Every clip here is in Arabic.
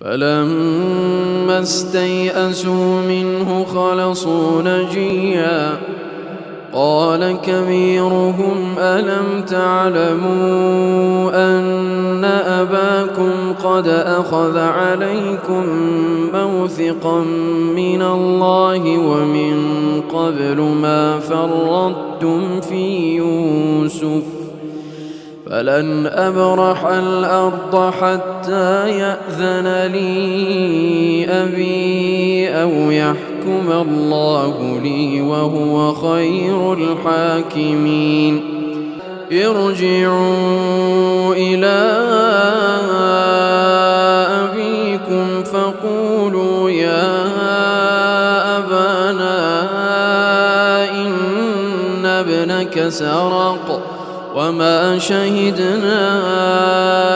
فلما استيئسوا منه خلصوا نجيا قال كبيرهم ألم تعلموا أن أباكم قد أخذ عليكم موثقا من الله ومن قبل ما فرطتم في يوسف فلن أبرح الأرض حتى يأذن لي أبي أو يحكم الله لي وهو خير الحاكمين ارجعوا إلى أبيكم فقولوا يا أبانا إن ابنك سرق وما شهدنا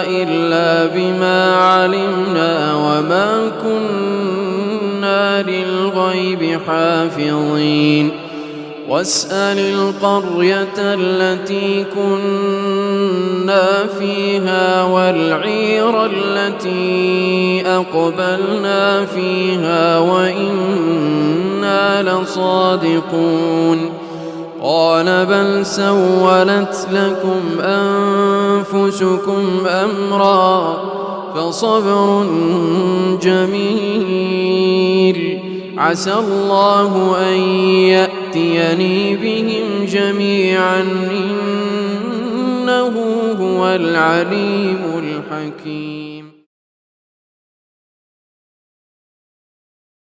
إلا بما علمنا وما كنا للغيب حافظين واسأل القرية التي كنا فيها والعير التي أقبلنا فيها وإنا لصادقون قال بل سولت لكم أنفسكم أمرا فصبر جميل عسى الله أن يأتيني بهم جميعا إنه هو العليم الحكيم.